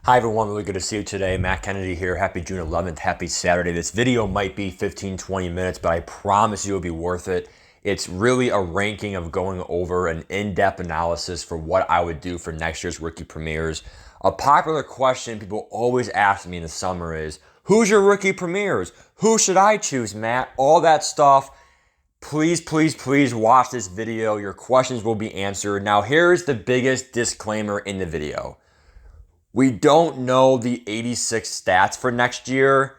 Hi everyone, really good to see you today. Matt Kennedy here. Happy June 11th. Happy Saturday. This video might be 15, 20 minutes, but I promise you it'll be worth it. It's really a ranking of going over an in-depth analysis for what I would do for next year's rookie premieres. A popular question people always ask me in the summer is, who's your rookie premieres? Who should I choose, Matt? All that stuff. Please, please, please watch this video. Your questions will be answered. Now, here's the biggest disclaimer in the video. We don't know the 86 stats for next year.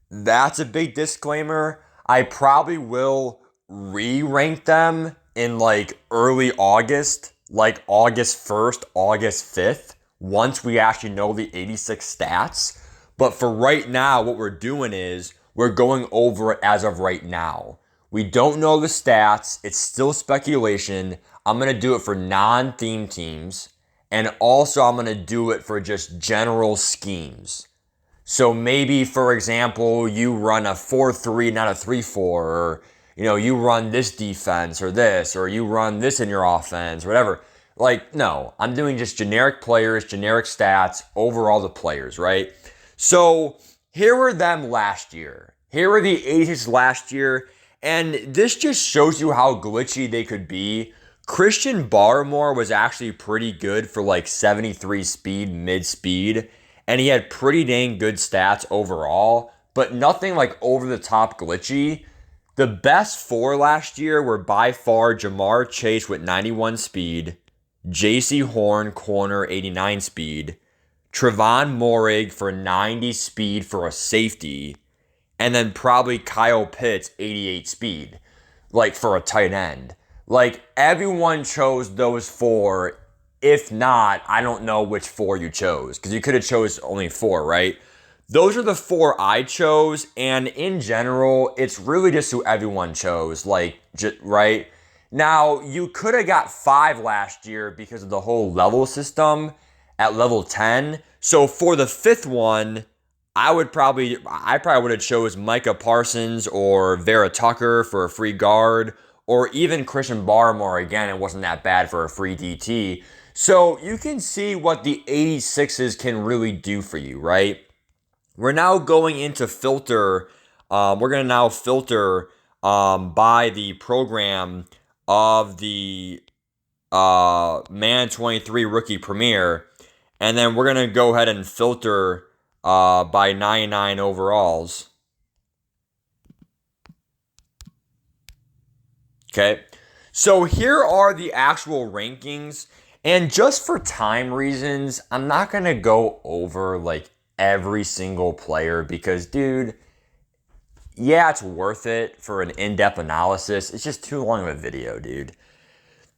That's a big disclaimer. I probably will re-rank them in like early August, like August 1st, August 5th, once we actually know the 86 stats. But for right now, what we're doing is we're going over it as of right now. We don't know the stats. It's still speculation. I'm going to do it for non-theme teams. And also, I'm going to do it for just general schemes. So maybe, for example, you run a 4-3, not a 3-4, or you run this defense or this, or you run this in your offense, whatever. Like, no, I'm doing just generic players, generic stats, overall the players, right? So here were them last year. Here were the 80s last year, and this just shows you how glitchy they could be. Christian Barmore was actually pretty good for like 73 speed, mid-speed, and he had pretty dang good stats overall, but nothing like over-the-top glitchy. The best four last year were by far Jamar Chase with 91 speed, J.C. Horn, corner, 89 speed, Trevon Moehrig for 90 speed for a safety, and then probably Kyle Pitts, 88 speed, like for a tight end. Like, everyone chose those four. If not, I don't know which four you chose, because you could have chose only four, right? Those are the four I chose, and in general, it's really just who everyone chose, like, right? Now, you could have got five last year because of the whole level system at level 10. So for the fifth one, I probably would have chose Micah Parsons or Vera Tucker for a free guard, or even Christian Barmore. Again, it wasn't that bad for a free DT. So you can see what the 86s can really do for you, right? We're now going into filter. We're going to now filter by the program of the Man 23 Rookie Premier. And then we're going to go ahead and filter by 99 overalls. Okay, so here are the actual rankings, and just for time reasons, I'm not going to go over like every single player because, dude, yeah, it's worth it for an in-depth analysis. It's just too long of a video, dude.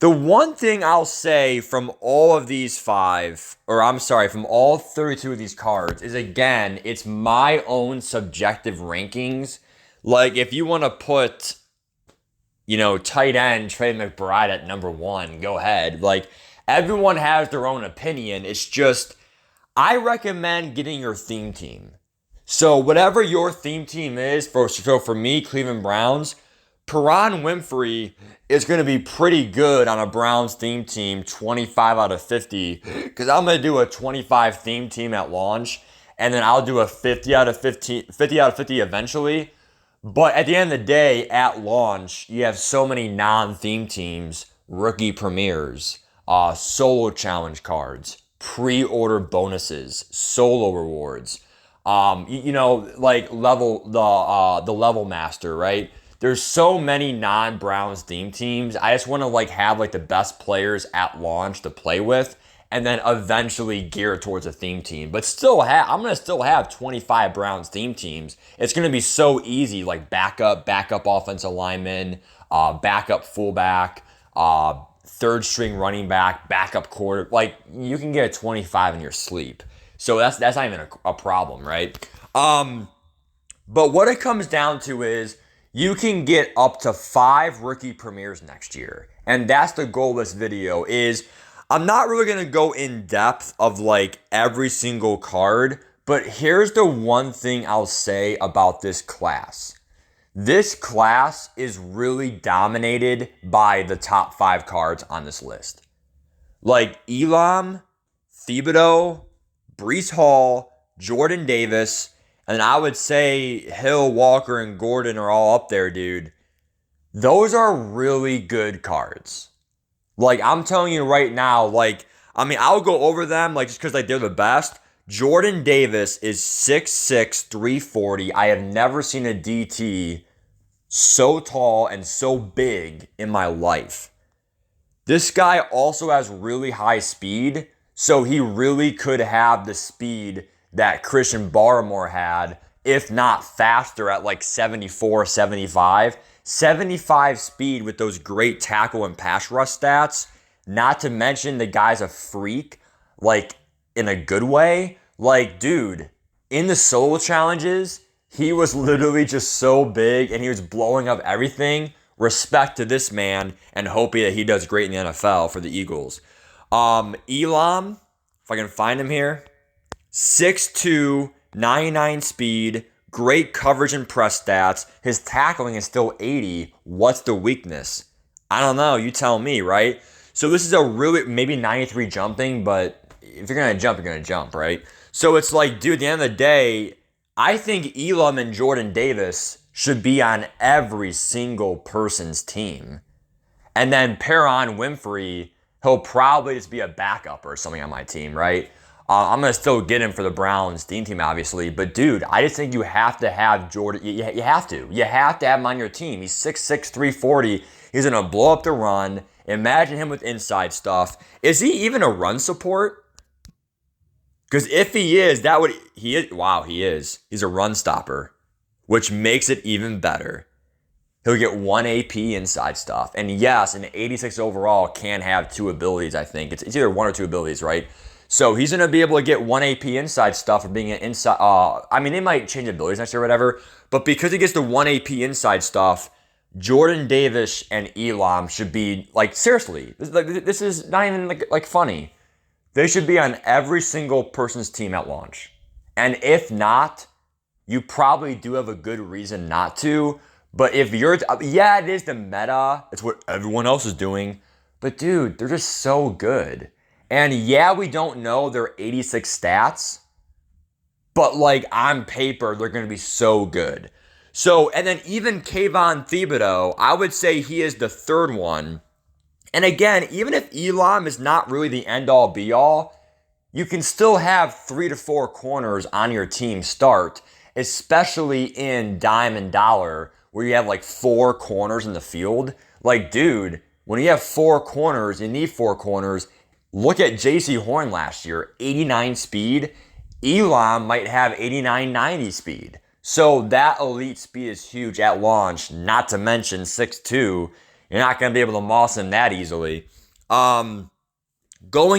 The one thing I'll say from all of these from all 32 of these cards is, again, it's my own subjective rankings. Like, if you want to put tight end Trey McBride at number 1, go ahead. Like, everyone has their own opinion. It's just, I recommend getting your theme team. So whatever your theme team is, for me, Cleveland Browns, Perron Winfrey is going to be pretty good on a Browns theme team, 25 out of 50, because I'm going to do a 25 theme team at launch, and then I'll do a 50 out of 50 eventually. But at the end of the day, at launch, you have so many non-theme teams, rookie premieres, solo challenge cards, pre-order bonuses, solo rewards, like the level master, right? There's so many non-Browns theme teams. I just want to have the best players at launch to play with, and then eventually gear towards a theme team. But I'm going to still have 25 Browns theme teams. It's going to be so easy, like backup offensive lineman, backup fullback, third string running back, backup quarter. Like, you can get a 25 in your sleep. So that's not even a problem, right? But what it comes down to is you can get up to 5 rookie premieres next year. And that's the goal of this video is, I'm not really going to go in depth of every single card, but here's the one thing I'll say about this class. This class is really dominated by the top 5 cards on this list. Like Elam, Thibodeau, Breece Hall, Jordan Davis, and I would say Hill, Walker, and Gordon are all up there, dude. Those are really good cards. Like, I'm telling you right now, like, I mean, I'll go over them, like, just because, like, they're the best. Jordan Davis is 6'6", 340. I have never seen a DT so tall and so big in my life. This guy also has really high speed, so he really could have the speed that Christian Barmore had, if not faster at like 74, 75. 75 speed with those great tackle and pass rush stats. Not to mention the guy's a freak, like in a good way. Like, dude, in the solo challenges, he was literally just so big and he was blowing up everything. Respect to this man and hoping that he does great in the NFL for the Eagles. Elam, if I can find him here, 6'2", 99 speed, great coverage and press stats. His tackling is still 80. What's the weakness? I don't know. You tell me, right? So this is a really, maybe 93 jumping, but if you're going to jump, you're going to jump, right? So it's like, dude, at the end of the day, I think Elam and Jordan Davis should be on every single person's team. And then Perron Winfrey, he'll probably just be a backup or something on my team, right? I'm going to still get him for the Browns team, obviously. But, dude, I just think you have to have Jordan. You have to. You have to have him on your team. He's 6'6", 340. He's going to blow up the run. Imagine him with inside stuff. Is he even a run support? Because if he is, he is. Wow, he is. He's a run stopper, which makes it even better. He'll get 1 AP inside stuff. And yes, an 86 overall can have 2 abilities, I think. It's either 1 or 2 abilities, right? So he's going to be able to get 1 AP inside stuff for being an inside. I mean, they might change abilities next year or whatever. But because he gets the 1 AP inside stuff, Jordan Davis and Elam should be, like, seriously. This is not even, like funny. They should be on every single person's team at launch. And if not, you probably do have a good reason not to. But if you're, yeah, it is the meta. It's what everyone else is doing. But dude, they're just so good. And yeah, we don't know their 86 stats. But like on paper, they're going to be so good. So, and then even Kayvon Thibodeau, I would say he is the third one. And again, even if Elam is not really the end-all be-all, you can still have 3 to 4 corners on your team start, especially in dime and dollar, where you have like 4 corners in the field. Like, dude, when you have 4 corners, you need 4 corners. Look at J.C. Horn last year, 89 speed. Elam might have 89, 90 speed. So that elite speed is huge at launch, not to mention 6'2". You're not going to be able to moss him that easily. Going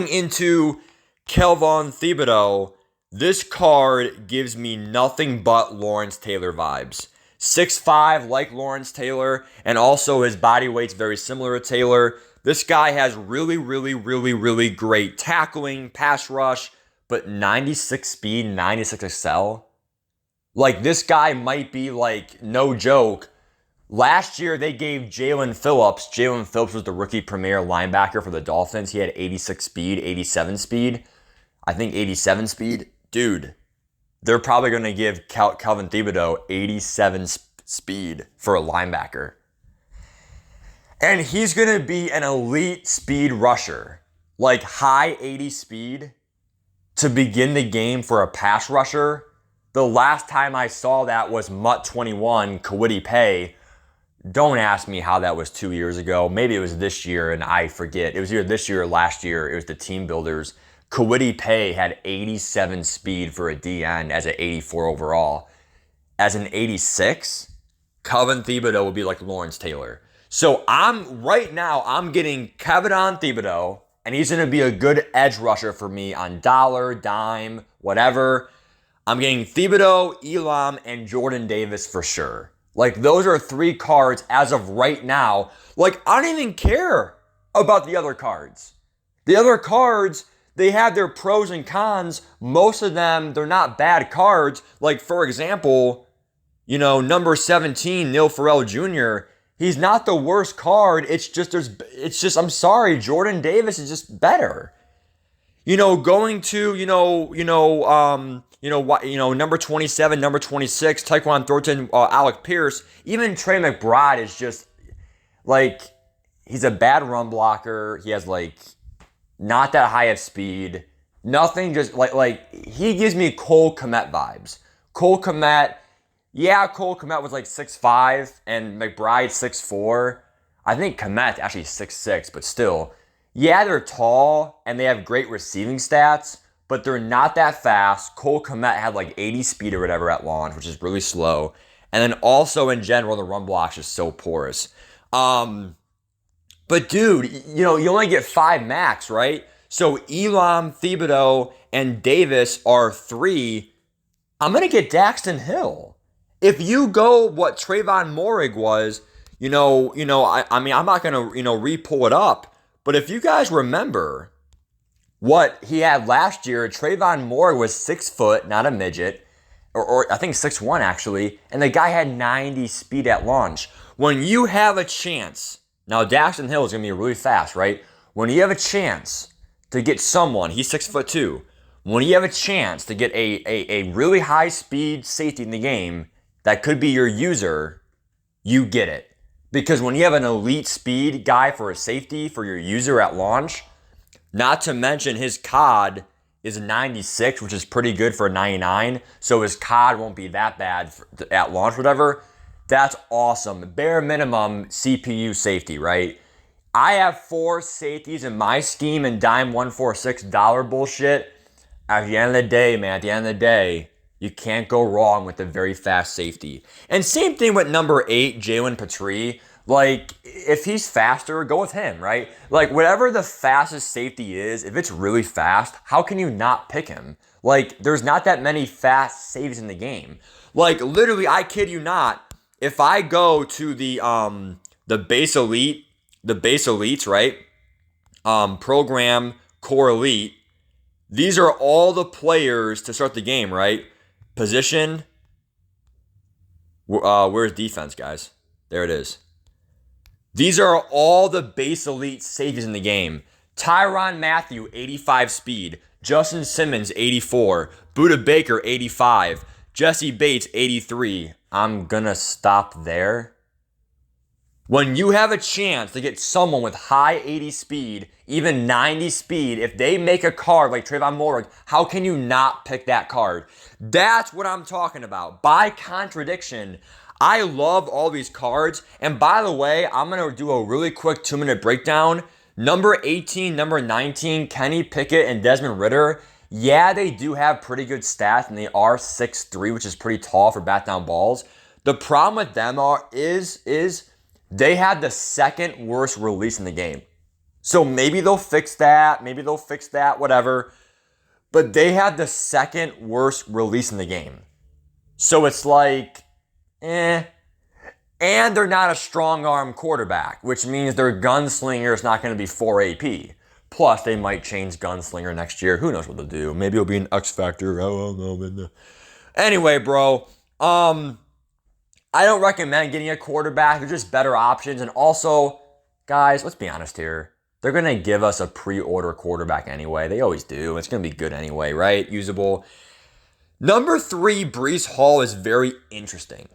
into Kayvon Thibodeau, this card gives me nothing but Lawrence Taylor vibes. 6'5", like Lawrence Taylor, and also his body weight's very similar to Taylor. This guy has really, really, really, really great tackling, pass rush, but 96 speed, 96 excel. Like, this guy might be, like, no joke. Last year, they gave Jalen Phillips. Jalen Phillips was the rookie premier linebacker for the Dolphins. He had 86 speed, 87 speed. I think 87 speed. Dude, they're probably going to give Kayvon Thibodeau 87 speed for a linebacker. And he's going to be an elite speed rusher. Like high 80 speed to begin the game for a pass rusher. The last time I saw that was MUT 21, Kwity Paye. Don't ask me how that was 2 years ago. Maybe it was this year and I forget. It was either this year or last year. It was the team builders. Kwity Paye had 87 speed for a DN as an 84 overall. As an 86, Kayvon Thibodeau would be like Lawrence Taylor. So I'm getting Kayvon Thibodeau, and he's going to be a good edge rusher for me on dollar, dime, whatever. I'm getting Thibodeau, Elam, and Jordan Davis for sure. Like, those are 3 cards as of right now. Like, I don't even care about the other cards. The other cards, they have their pros and cons. Most of them, they're not bad cards. Like, for example, number 17, Neil Farrell Jr., he's not the worst card. It's just, I'm sorry, Jordan Davis is just better. going to, number 27, number 26, Tyquan Thornton, Alec Pierce, even Trey McBride is just like, he's a bad run blocker. He has like not that high of speed. Nothing, just like he gives me Cole Kmet vibes. Cole Kmet, yeah, Cole Kmet was like 6'5", and McBride 6'4". I think Kmet's actually 6'6", but still. Yeah, they're tall, and they have great receiving stats, but they're not that fast. Cole Kmet had like 80 speed or whatever at launch, which is really slow. And then also in general, the run block is so porous. But dude, you only get 5 max, right? So Elam, Thibodeau, and Davis are 3. I'm going to get Daxton Hill. If you go what Trayvon Morig was, I mean, I'm not going to, re-pull it up. But if you guys remember what he had last year, Trayvon Morig was 6 foot, not a midget, or I think 6'1" actually, and the guy had 90 speed at launch. When you have a chance, now Daxton Hill is going to be really fast, right? When you have a chance to get someone, he's 6'2", when you have a chance to get a really high speed safety in the game that could be your user, you get it. Because when you have an elite speed guy for a safety for your user at launch, not to mention his COD is 96, which is pretty good for a 99, so his COD won't be that bad at launch, whatever. That's awesome. Bare minimum CPU safety, right? I have 4 safeties in my scheme and dime $146 bullshit. At the end of the day, man, you can't go wrong with a very fast safety. And same thing with number 8, Jalen Petrie. Like, if he's faster, go with him, right? Like, whatever the fastest safety is, if it's really fast, how can you not pick him? Like, there's not that many fast safeties in the game. Like, literally, I kid you not, if I go to the base elites, right? Program core elite, these are all the players to start the game, right? Position. Where's defense, guys? There it is. These are all the base elite safeties in the game. Tyrann Mathieu, 85 speed. Justin Simmons, 84. Budda Baker, 85. Jesse Bates, 83. I'm gonna stop there. When you have a chance to get someone with high 80 speed, even 90 speed, if they make a card like Trayvon Morig, how can you not pick that card? That's what I'm talking about. By contradiction, I love all these cards. And by the way, I'm going to do a really quick 2-minute breakdown. Number 18, number 19, Kenny Pickett and Desmond Ridder. Yeah, they do have pretty good stats, and they are 6'3", which is pretty tall for bat down balls. The problem with them is they had the second worst release in the game. So maybe they'll fix that, whatever. But they had the second worst release in the game. So it's like, And they're not a strong arm quarterback, which means their gunslinger is not going to be 4 AP. Plus, they might change gunslinger next year. Who knows what they'll do? Maybe it'll be an X factor. I don't know. Anyway, bro, I don't recommend getting a quarterback. They're just better options. And also, guys, let's be honest here. They're going to give us a pre-order quarterback anyway. They always do. It's going to be good anyway, right? Usable. Number 3, Breece Hall is very interesting.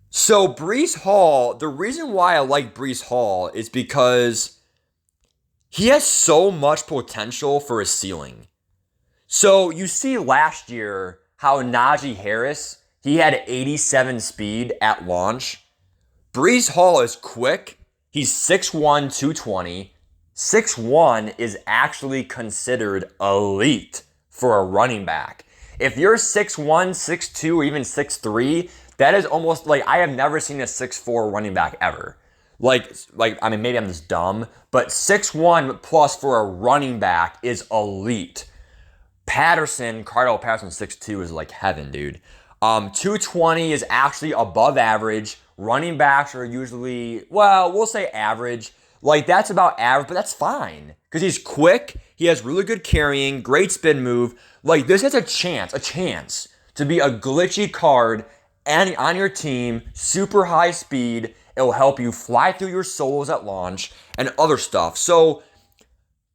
So Breece Hall, the reason why I like Breece Hall is because he has so much potential for his ceiling. So you see last year how Najee Harris, he had 87 speed at launch. Breece Hall is quick. He's 6'1", 220. 6'1" is actually considered elite for a running back. If you're 6'1", 6'2", or even 6'3", that is almost like, I have never seen a 6'4" running back ever. Like, I mean, maybe I'm just dumb, but 6'1" plus for a running back is elite. Cardell Patterson 6'2" is like heaven, dude. 220 is actually above average. Running backs are usually, well, we'll say average. Like, that's about average, but that's fine. Because he's quick, he has really good carrying, great spin move. Like, this has a chance to be a glitchy card and on your team, super high speed. It will help you fly through your solos at launch and other stuff. So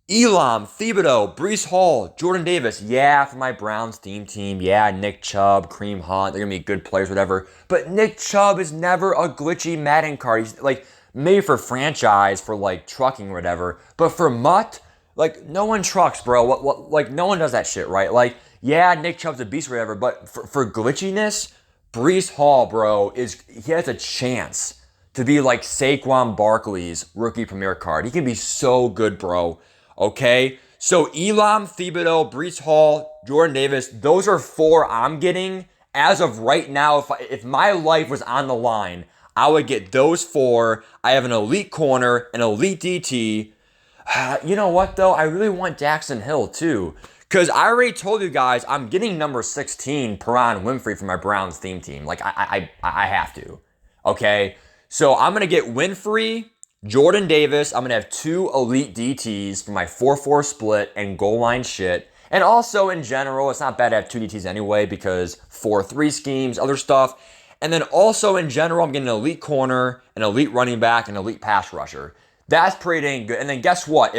Elam, Thibodeau, Breece Hall, Jordan Davis. Yeah, for my Browns team. Yeah, Nick Chubb, Kareem Hunt. They're going to be good players, whatever. But Nick Chubb is never a glitchy Madden card. He's like, maybe for franchise, for like trucking or whatever. But for MUT, like, no one trucks, bro. Like, no one does that shit, right? Like, yeah, Nick Chubb's a beast or whatever. But for glitchiness, Breece Hall, bro, he has a chance to be like Saquon Barkley's rookie premier card. He can be so good, bro. Okay? So Elam, Thibodeau, Breece Hall, Jordan Davis, those are 4 I'm getting. As of right now, if my life was on the line, I would get those 4. I have an elite corner, an elite DT. You know what, though? I really want Daxton Hill, too. Because I already told you guys I'm getting number 16, Perron Winfrey, for my Browns theme team. Like, I have to. Okay? So I'm going to get Winfrey, Jordan Davis. I'm going to have 2 elite DTs for my 4-4 split and goal line shit. And also, in general, it's not bad to have 2 DTs anyway because 4-3 schemes, other stuff. And then also, in general, I'm getting an elite corner, an elite running back, an elite pass rusher. That's pretty dang good. And then guess what?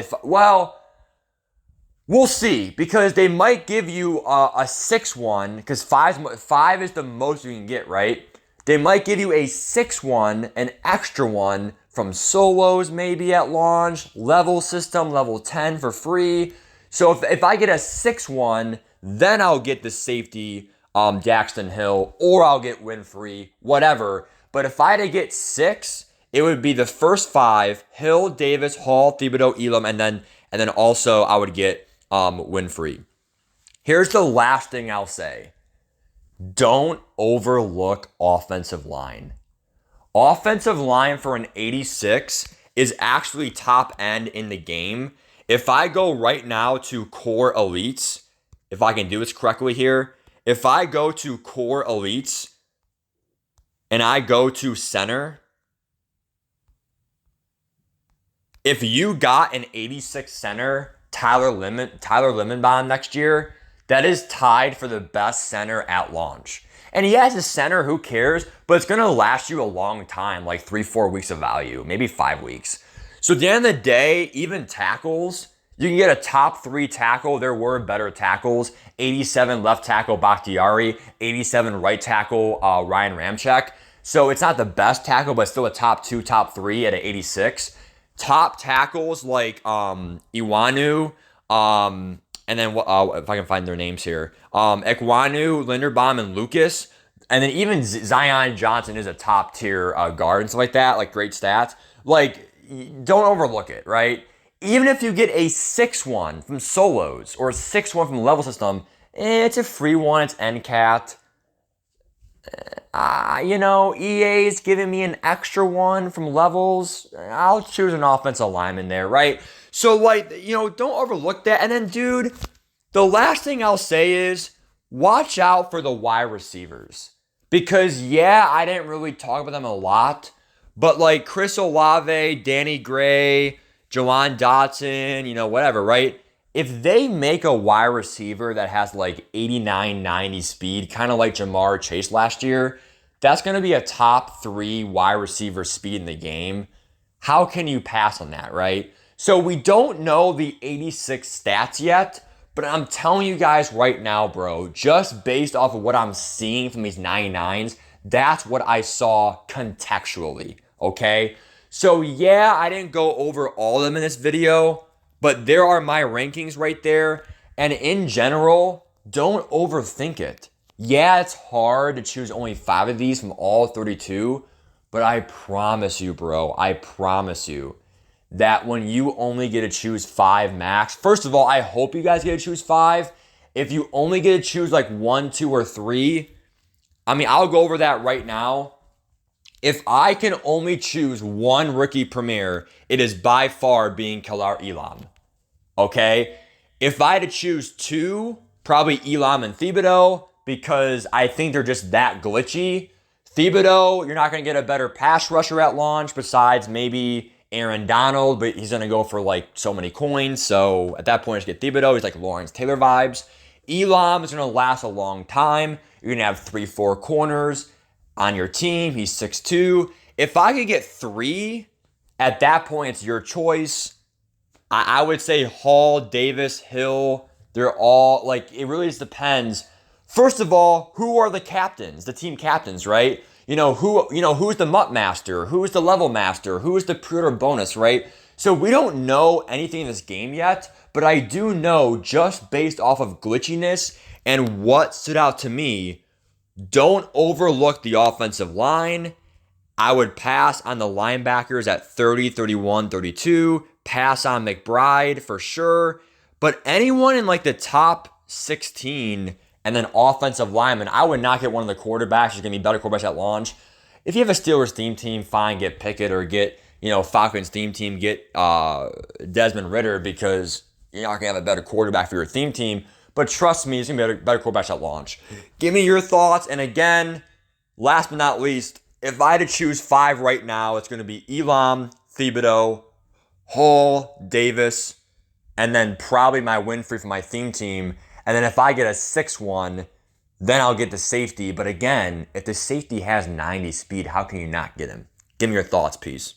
We'll see, because they might give you a 6-1, because 5 is the most you can get, right? They might give you a 6-1, an extra one from solos maybe at launch, level system, level 10 for free. So if I get a 6-1, then I'll get the safety Daxton Hill, or I'll get Winfrey, whatever. But if I had to get 6, it would be the first 5, Hill, Davis, Hall, Thibodeau, Elam, and then also I would get Winfrey. Here's the last thing I'll say. Don't overlook offensive line. Offensive line for an 86 is actually top end in the game. If I go right now to core elites, if I can do this correctly here, if I go to core elites and I go to center, if you got an 86 center, Tyler Linderbaum next year, that is tied for the best center at launch. And he has a center, who cares? But it's going to last you a long time, like 3-4 weeks of value, maybe 5 weeks. So at the end of the day, even tackles, you can get a top 3 tackle. There were better tackles. 87 left tackle Bakhtiari, 87 right tackle Ryan Ramczyk. So it's not the best tackle, but still a top 2, top 3 at an 86. Top tackles like Iwanu, and then if I can find their names here, Ekwanu, Linderbaum, and Lucas, and then even Zion Johnson is a top tier guard and stuff like that, like great stats. Like, don't overlook it, right? Even if you get a 6-1 from solos or a 6-1 from level system, it's a free one. It's NCAT. EA's giving me an extra one from levels. I'll choose an offensive lineman there, right? So, don't overlook that. And then, dude, the last thing I'll say is watch out for the wide receivers. Because, yeah, I didn't really talk about them a lot. But, like, Chris Olave, Danny Gray, Jawan Dotson, whatever, right? If they make a wide receiver that has like 89, 90 speed, kind of like Jamar Chase last year, that's going to be a top 3 wide receiver speed in the game. How can you pass on that, right? So we don't know the 86 stats yet, but I'm telling you guys right now, bro, just based off of what I'm seeing from these 99s, that's what I saw contextually, okay? So yeah, I didn't go over all of them in this video, but there are my rankings right there. And in general, don't overthink it. Yeah, it's hard to choose only 5 of these from all 32. But I promise you, bro, I promise you that when you only get to choose 5 max, first of all, I hope you guys get to choose 5. If you only get to choose like 1, 2, or 3, I'll go over that right now. If I can only choose 1 rookie premier, it is by far being Khalar Elam. Okay? If I had to choose 2, probably Elam and Thibodeau, because I think they're just that glitchy. Thibodeau, you're not going to get a better pass rusher at launch besides maybe Aaron Donald, but he's going to go for like so many coins. So at that point, just get Thibodeau. He's like Lawrence Taylor vibes. Elam is going to last a long time. You're going to have 3-4 corners on your team. He's 6'2". If I could get 3, at that point, it's your choice. I would say Hall, Davis, Hill, they're all like, it really just depends. First of all, who are the captains, the team captains, right? Who's the MUT master? Who's the level master? Who is the pre-order bonus, right? So we don't know anything in this game yet, but I do know just based off of glitchiness and what stood out to me, don't overlook the offensive line. I would pass on the linebackers at 30, 31, 32. Pass on McBride for sure. But anyone in like the top 16 and then offensive linemen, I would not get one of the quarterbacks. There's going to be better quarterbacks at launch. If you have a Steelers theme team, fine, get Pickett or get, Falcons theme team, get Desmond Ridder because you're not going to have a better quarterback for your theme team. But trust me, there's going to be better quarterbacks at launch. Give me your thoughts. And again, last but not least, if I had to choose 5 right now, it's going to be Elam, Thibodeau, Hall, Davis, and then probably my Winfrey for my theme team. And then if I get a 6th one, then I'll get the safety. But again, if the safety has 90 speed, how can you not get him? Give me your thoughts, peace.